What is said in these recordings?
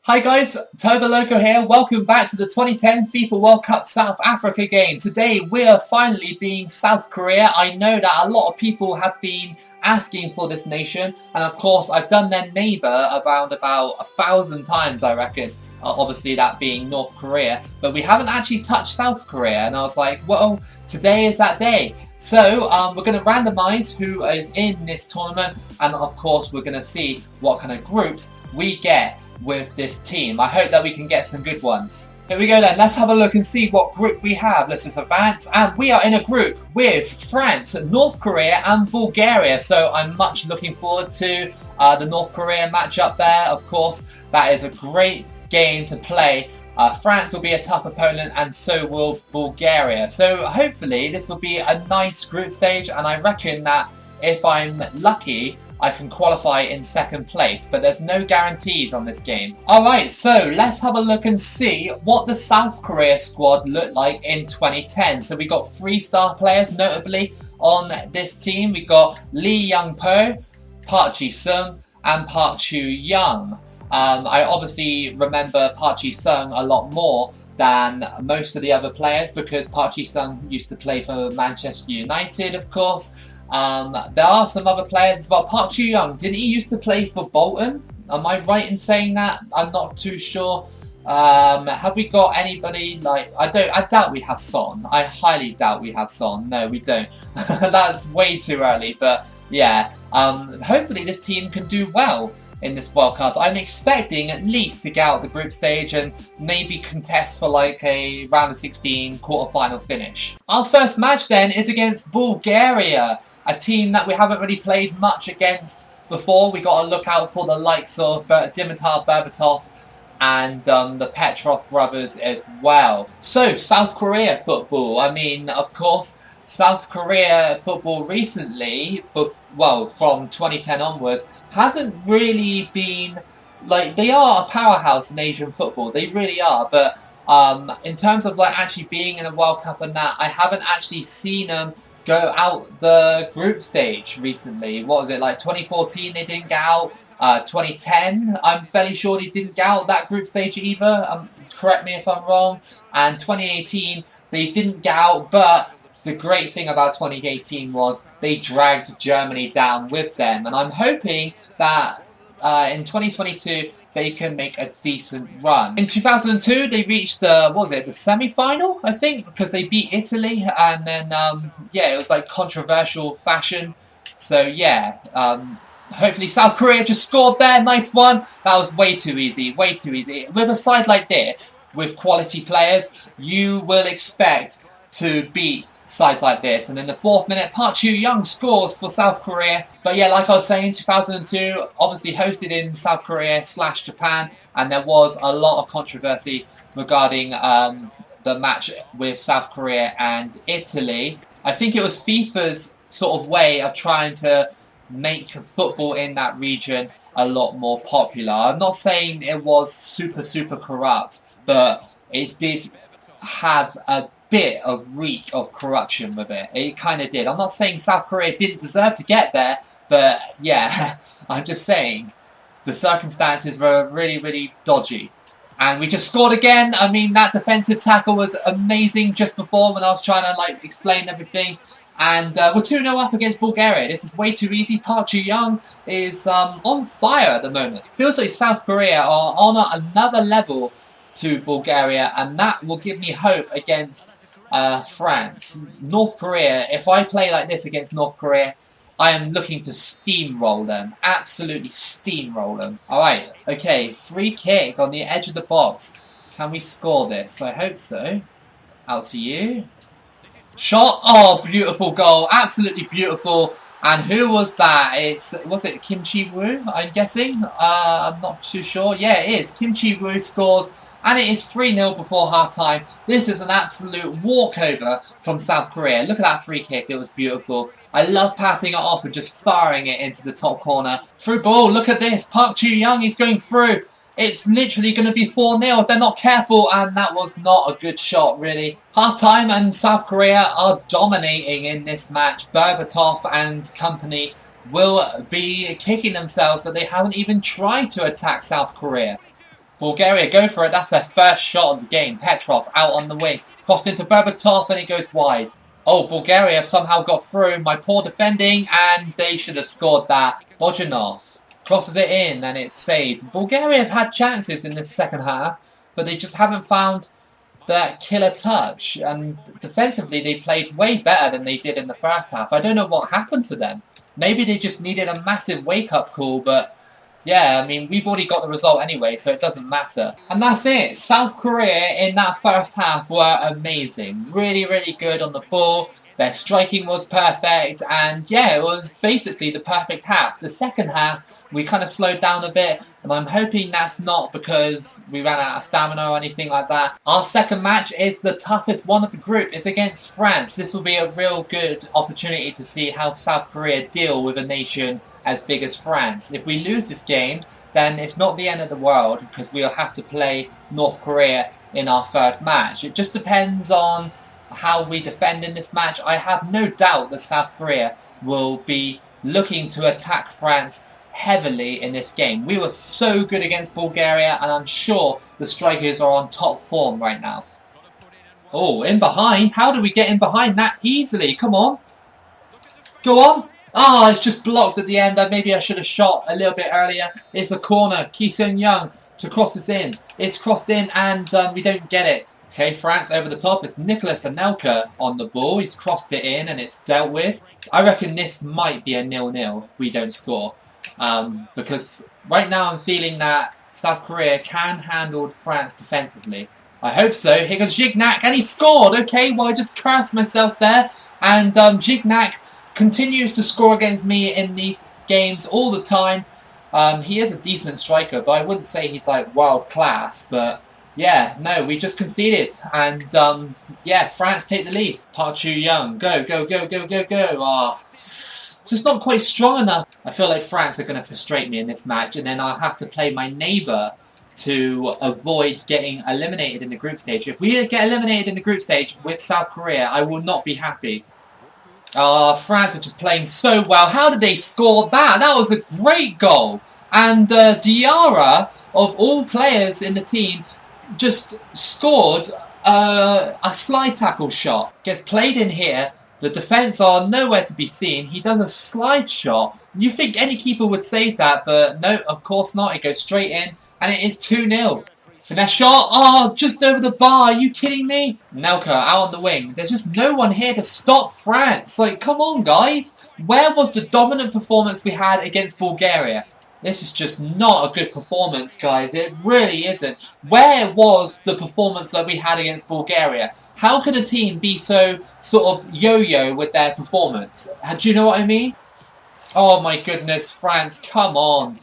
Hi guys, Toboloco here. Welcome back to the 2010 FIFA World Cup South Africa game. Today we are finally being South Korea. I know that a lot of people have been asking for this nation, and of course I've done their neighbour around about 1,000 times, I reckon. Obviously that being North Korea, but we haven't actually touched South Korea, and I was like, well, today is that day. So we're going to randomise who is in this tournament, and of course we're going to see what kind of groups we get with this team. I hope that we can get some good ones. Here we go then, let's have a look and see what group we have. Let's just advance, and we are in a group with France, North Korea and Bulgaria, so I'm much looking forward to the North Korea matchup there. Of course, that is a great game to play. France will be a tough opponent, and so will Bulgaria, so hopefully this will be a nice group stage, and I reckon that if I'm lucky I can qualify in second place, but there's no guarantees on this game. Alright, so let's have a look and see what the South Korea squad looked like in 2010. So we got 3 star players notably on this team. We got Lee Young-po, Park Ji-sung and Park Chu-young. I obviously remember Park Ji-sung a lot more than most of the other players because Park Ji-sung used to play for Manchester United, of course. There are some other players as well. Park Chu-young, didn't he used to play for Bolton? Am I right in saying that? I'm not too sure. Have we got anybody like... I doubt we have Son. I highly doubt we have Son. No, we don't. That's way too early, but yeah. Hopefully this team can do well in this World Cup. I'm expecting at least to get out the group stage and maybe contest for like a round of 16 quarter-final finish. Our first match then is against Bulgaria, a team that we haven't really played much against before. We got to look out for the likes of Dimitar Berbatov and the Petrov brothers as well. So, South Korea football. I mean, of course, South Korea football recently, well, from 2010 onwards, hasn't really been, like, they are a powerhouse in Asian football, they really are, but in terms of like actually being in a World Cup and that, I haven't actually seen them go out the group stage recently. What was it, like 2014 they didn't get out, 2010 I'm fairly sure they didn't get out that group stage either, correct me if I'm wrong, and 2018 they didn't get out, but the great thing about 2018 was they dragged Germany down with them, and I'm hoping that in 2022 they can make a decent run. In 2002 they reached the, what was it, the semi-final I think, because they beat Italy, and then yeah, it was like controversial fashion, so yeah, hopefully South Korea just scored there, nice one. That was way too easy, way too easy. With a side like this, with quality players, you will expect to beat sides like this. And in the 4th minute, Park Chu-young scores for South Korea. But yeah, like I was saying, 2002 obviously hosted in South Korea / Japan, and there was a lot of controversy regarding the match with South Korea and Italy. I think it was FIFA's sort of way of trying to make football in that region a lot more popular. I'm not saying it was super corrupt, but it did have a bit of reek of corruption with it. It kind of did. I'm not saying South Korea didn't deserve to get there, but yeah, I'm just saying the circumstances were really dodgy. And we just scored again. I mean, that defensive tackle was amazing just before when I was trying to like explain everything. And we're 2-0 up against Bulgaria. This is way too easy. Park Ji-young is on fire at the moment. Feels like South Korea are on another level to Bulgaria, and that will give me hope against France. North Korea, if I play like this against North Korea, I am looking to steamroll them. Absolutely steamroll them. Alright, okay, free kick on the edge of the box. Can we score this? I hope so. Out to you. Shot. Oh, beautiful goal. Absolutely beautiful. And who was that? Was it Kim Chi-woo, I'm guessing? I'm not too sure. Yeah, it is. Kim Chi-woo scores, and it is 3-0 before half-time. This is an absolute walkover from South Korea. Look at that free kick. It was beautiful. I love passing it off and just firing it into the top corner. Through ball. Look at this. Park Chu-young is going through. It's literally going to be 4-0 if they're not careful, and that was not a good shot, really. Half-time, and South Korea are dominating in this match. Berbatov and company will be kicking themselves that they haven't even tried to attack South Korea. Bulgaria go for it. That's their first shot of the game. Petrov out on the wing. Crossed into Berbatov and it goes wide. Oh, Bulgaria have somehow got through. My poor defending, and they should have scored that. Bojanov crosses it in and it's saved. Bulgaria have had chances in this second half, but they just haven't found that killer touch. And defensively, they played way better than they did in the first half. I don't know what happened to them. Maybe they just needed a massive wake-up call, but yeah, I mean, we've already got the result anyway, so it doesn't matter. And that's it. South Korea in that first half were amazing. Really, really good on the ball. Their striking was perfect, and yeah, it was basically the perfect half. The second half, we kind of slowed down a bit, and I'm hoping that's not because we ran out of stamina or anything like that. Our second match is the toughest one of the group. It's against France. This will be a real good opportunity to see how South Korea deal with a nation as big as France. If we lose this game, then it's not the end of the world, because we'll have to play North Korea in our third match. It just depends on how we defend in this match. I have no doubt that South Korea will be looking to attack France heavily in this game. We were so good against Bulgaria, and I'm sure the strikers are on top form right now. Oh, in behind? How do we get in behind that easily? Come on. Go on. Oh, it's just blocked at the end. Maybe I should have shot a little bit earlier. It's a corner. Ki Seung-young to cross this in. It's crossed in and we don't get it. Okay, France over the top. It's Nicholas Anelka on the ball. He's crossed it in and it's dealt with. I reckon this might be a 0-0 if we don't score. Because right now I'm feeling that South Korea can handle France defensively. I hope so. Here comes Gignac and he scored. Okay, well I just cursed myself there. And Gignac continues to score against me in these games all the time. He is a decent striker, but I wouldn't say he's like world class. But yeah, no, we just conceded, and yeah, France take the lead. Park Chu-young, go, go, go, go, go, go. Ah, just not quite strong enough. I feel like France are going to frustrate me in this match, and then I'll have to play my neighbour to avoid getting eliminated in the group stage. If we get eliminated in the group stage with South Korea, I will not be happy. France are just playing so well. How did they score that? That was a great goal. And Diarra, of all players in the team, just scored a slide tackle shot. Gets played in here. The defence are nowhere to be seen. He does a slide shot. You think any keeper would save that, but no, of course not. It goes straight in, and it is 2-0. Finesse shot. Oh, just over the bar. Are you kidding me? Nelka out on the wing. There's just no one here to stop France. Like, come on, guys. Where was the dominant performance we had against Bulgaria? This is just not a good performance, guys. It really isn't. Where was the performance that we had against Bulgaria? How can a team be so sort of yo-yo with their performance? Do you know what I mean? Oh my goodness, France, come on.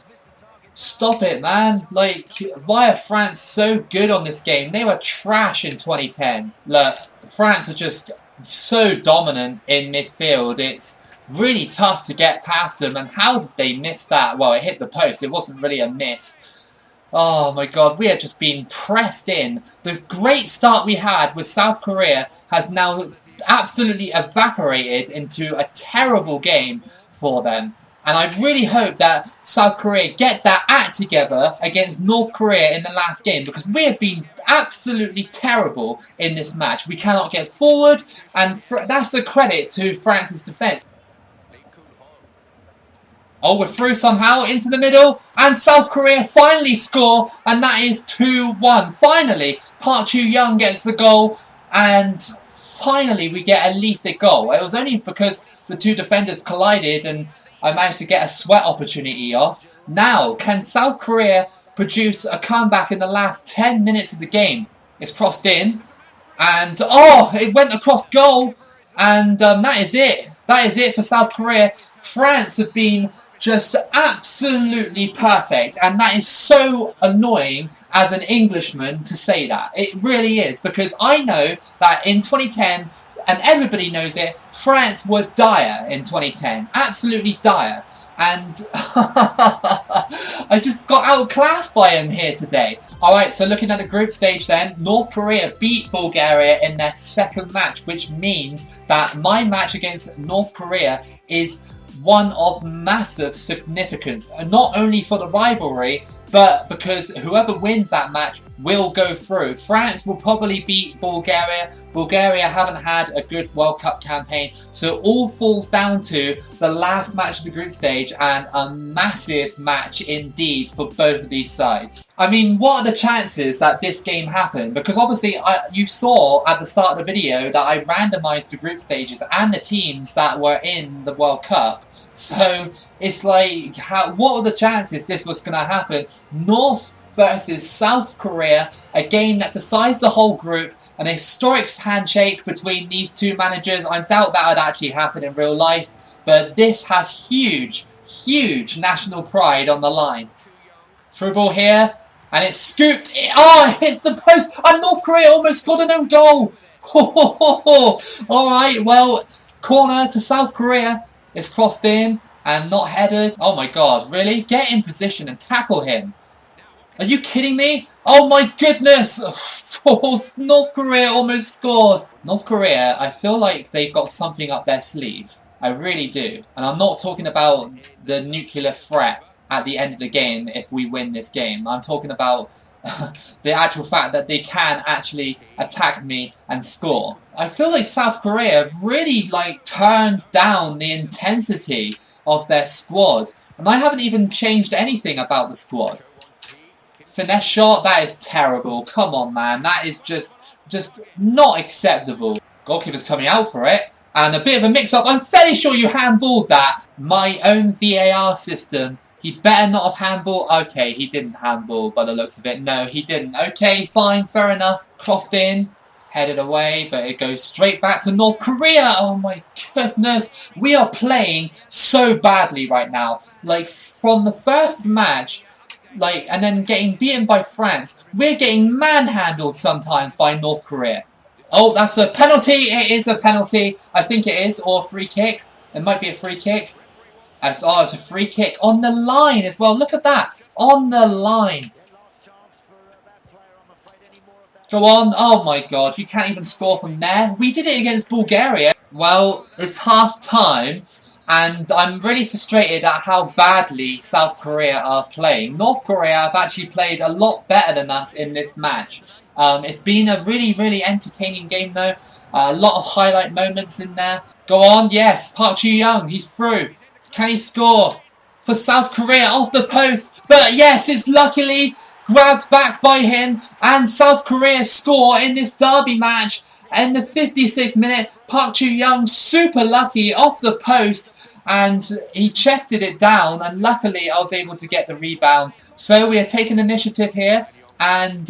Stop it, man. Like, why are France so good on this game? They were trash in 2010. Look, France are just so dominant in midfield. It's really tough to get past them, and how did they miss that? Well, it hit the post. It wasn't really a miss. Oh my god, we had just been pressed in. The great start we had with South Korea has now absolutely evaporated into a terrible game for them. And I really hope that South Korea get that act together against North Korea in the last game, because we have been absolutely terrible in this match. We cannot get forward, and that's the credit to France's defence. Oh, we're through somehow into the middle, and South Korea finally score, and that is 2-1. Finally, Park Chu-young gets the goal, and finally we get at least a goal. It was only because the two defenders collided and I managed to get a sweat opportunity off. Now, can South Korea produce a comeback in the last 10 minutes of the game? It's crossed in, and oh, it went across goal, and that is it. That is it for South Korea. France have been just absolutely perfect, and that is so annoying as an Englishman to say that. It really is, because I know that in 2010, and everybody knows it, France were dire in 2010. Absolutely dire. And I just got outclassed by him here today. Alright, so looking at the group stage then, North Korea beat Bulgaria in their second match, which means that my match against North Korea is one of massive significance, not only for the rivalry, but because whoever wins that match will go through. France will probably beat Bulgaria. Bulgaria haven't had a good World Cup campaign, so it all falls down to the last match of the group stage, and a massive match indeed for both of these sides. I mean, what are the chances that this game happened? Because obviously you saw at the start of the video that I randomised the group stages and the teams that were in the World Cup. So it's like, what are the chances this was going to happen? North versus South Korea, a game that decides the whole group, an historic handshake between these two managers. I doubt that would actually happen in real life, but this has huge, huge national pride on the line. Through ball here, and it's scooped. It hits the post, and North Korea almost scored an own goal. Alright, well, corner to South Korea. It's crossed in and not headed. Oh my god, really? Get in position and tackle him. Are you kidding me? Oh my goodness! North Korea almost scored. North Korea, I feel like they've got something up their sleeve. I really do. And I'm not talking about the nuclear threat at the end of the game if we win this game. I'm talking about the actual fact that they can actually attack me and score. I feel like South Korea have really turned down the intensity of their squad. And I haven't even changed anything about the squad. Finesse shot, that is terrible. Come on, man. That is just not acceptable. Goalkeeper's coming out for it. And a bit of a mix-up. I'm fairly sure you handballed that. My own VAR system. He better not have handball. Okay, he didn't handball by the looks of it. No, he didn't. Okay, fine, fair enough. Crossed in, headed away, but it goes straight back to North Korea. Oh my goodness. We are playing so badly right now. From the first match, and then getting beaten by France, we're getting manhandled sometimes by North Korea. Oh, that's a penalty. It is a penalty. I think it is, or a free kick. It might be a free kick. Oh, it's a free kick on the line as well. Look at that. On the line. Go on. Oh my god, you can't even score from there. We did it against Bulgaria. Well, it's half time, and I'm really frustrated at how badly South Korea are playing. North Korea have actually played a lot better than us in this match. It's been a really, really entertaining game though. A lot of highlight moments in there. Go on, yes, Park Ju-young, he's through. Can he score for South Korea off the post? But yes, it's luckily grabbed back by him, and South Korea score in this derby match. In the 56th minute, Park Ju-young super lucky off the post, and he chested it down, and luckily I was able to get the rebound. So we are taking initiative here, and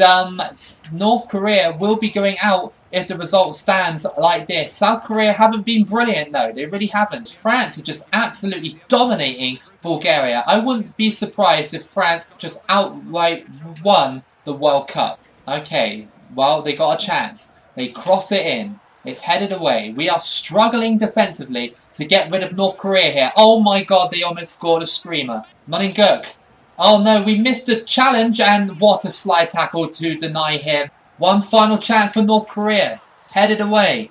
North Korea will be going out if the result stands like this. South Korea haven't been brilliant though, they really haven't. France are just absolutely dominating Bulgaria. I wouldn't be surprised if France just outright won the World Cup. Okay, well, they got a chance. They cross it in. It's headed away. We are struggling defensively to get rid of North Korea here. Oh my god, they almost scored a screamer. Muninguk. Oh no, we missed the challenge, and what a slide tackle to deny him. One final chance for North Korea. Headed away.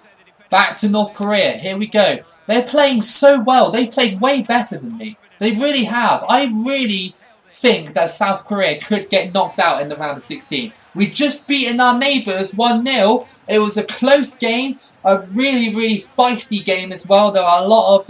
Back to North Korea. Here we go. They're playing so well. They played way better than me. They really have. I really think that South Korea could get knocked out in the round of 16. We just beaten our neighbours 1-0. It was a close game. A really, really feisty game as well. There are a lot of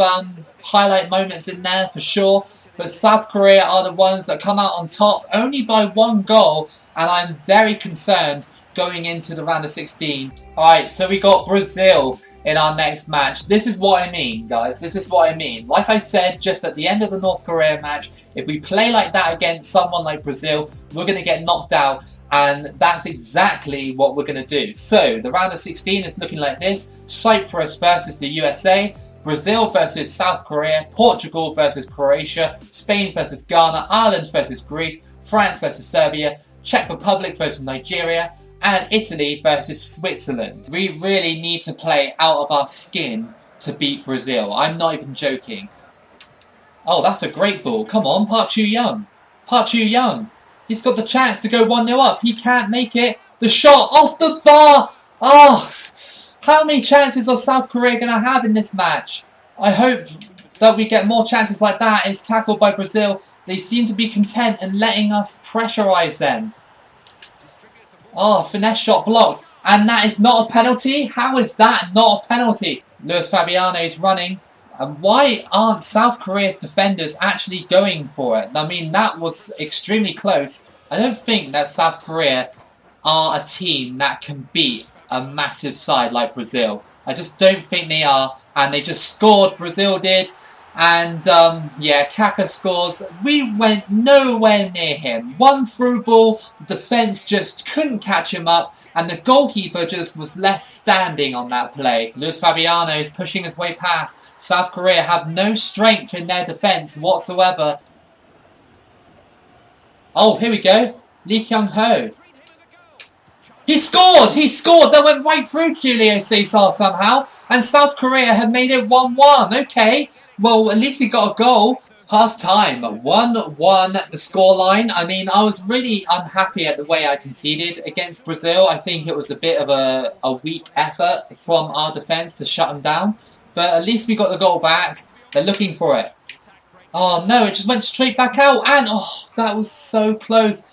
highlight moments in there for sure. But South Korea are the ones that come out on top only by 1 goal. And I'm very concerned going into the round of 16. Alright, so we got Brazil in our next match. This is what I mean, guys. This is what I mean. Like I said, just at the end of the North Korea match, if we play like that against someone like Brazil, we're going to get knocked out. And that's exactly what we're going to do. So, the round of 16 is looking like this. Cyprus versus the USA. Brazil versus South Korea, Portugal versus Croatia, Spain versus Ghana, Ireland versus Greece, France versus Serbia, Czech Republic versus Nigeria, and Italy versus Switzerland. We really need to play out of our skin to beat Brazil. I'm not even joking. Oh, that's a great ball. Come on, Park Ju-young. Park Ju-young. He's got the chance to go 1-0 up. He can't make it. The shot off the bar. Oh, how many chances are South Korea going to have in this match? I hope that we get more chances like that is tackled by Brazil. They seem to be content in letting us pressurize them. Oh, finesse shot blocked. And that is not a penalty? How is that not a penalty? Luis Fabiano is running. And why aren't South Korea's defenders actually going for it? I mean, that was extremely close. I don't think that South Korea are a team that can beat a massive side like Brazil. I just don't think they are. And they just scored, Brazil did. And, yeah, Kaka scores. We went nowhere near him. One through ball, the defence just couldn't catch him up, and the goalkeeper just was left standing on that play. Luis Fabiano is pushing his way past. South Korea have no strength in their defence whatsoever. Oh, here we go. Lee Kyung-ho. He scored! He scored! That went right through Julio Cesar somehow. And South Korea have made it 1-1. Okay. Well, at least we got a goal. Half time, 1-1 the scoreline. I mean, I was really unhappy at the way I conceded against Brazil. I think it was a bit of a weak effort from our defence to shut them down. But at least we got the goal back. They're looking for it. Oh no, it just went straight back out. And, oh, that was so close.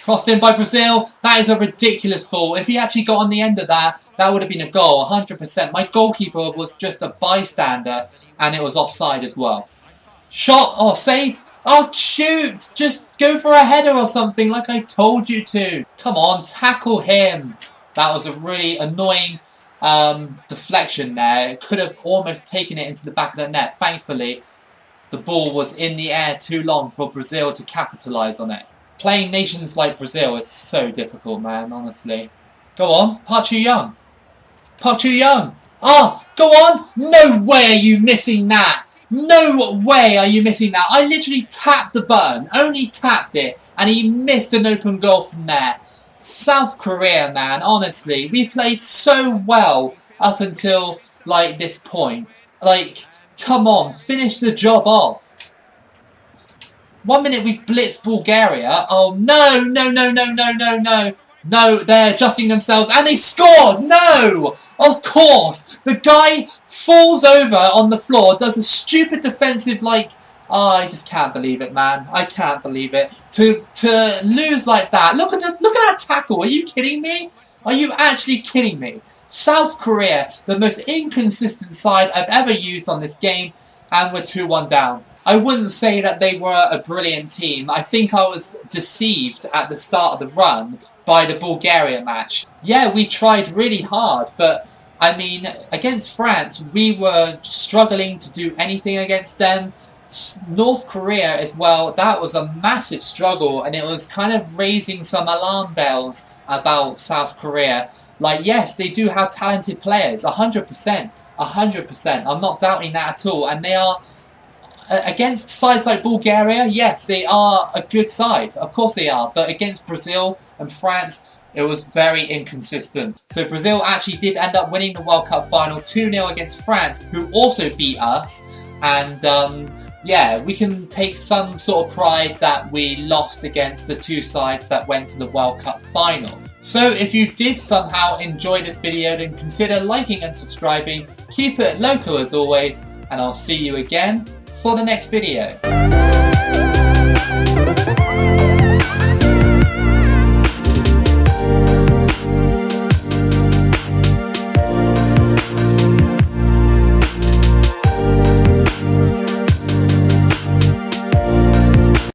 Crossed in by Brazil. That is a ridiculous ball. If he actually got on the end of that, that would have been a goal, 100%. My goalkeeper was just a bystander, and it was offside as well. Shot. Oh, saved. Oh, shoot. Just go for a header or something like I told you to. Come on, tackle him. That was a really annoying deflection there. It could have almost taken it into the back of the net. Thankfully, the ball was in the air too long for Brazil to capitalise on it. Playing nations like Brazil is so difficult, man, honestly. Go on, Park Chu-young. Park Chu-young. Ah, go on. No way are you missing that. No way are you missing that. I literally tapped the button, only tapped it, and he missed an open goal from there. South Korea, man, honestly, we played so well up until, like, this point. Like, come on, finish the job off. 1 minute we blitzed Bulgaria. Oh, no, no, no, no, no, no, no. No, they're adjusting themselves. And they scored! No! Of course! The guy falls over on the floor, does a stupid defensive, like... Oh, I just can't believe it, man. I can't believe it. To lose like that. Look at that tackle. Are you kidding me? Are you actually kidding me? South Korea, the most inconsistent side I've ever used on this game. And we're 2-1 down. I wouldn't say that they were a brilliant team. I think I was deceived at the start of the run by the Bulgaria match. Yeah, we tried really hard, but I mean, against France, we were struggling to do anything against them. North Korea as well, that was a massive struggle, and it was kind of raising some alarm bells about South Korea. Like, yes, they do have talented players, 100%. 100%. I'm not doubting that at all, and they are... Against sides like Bulgaria, yes, they are a good side. Of course they are. But against Brazil and France, it was very inconsistent. So Brazil actually did end up winning the World Cup final 2-0 against France, who also beat us. And, yeah, we can take some sort of pride that we lost against the two sides that went to the World Cup final. So if you did somehow enjoy this video, then consider liking and subscribing. Keep it local as always, and I'll see you again for the next video.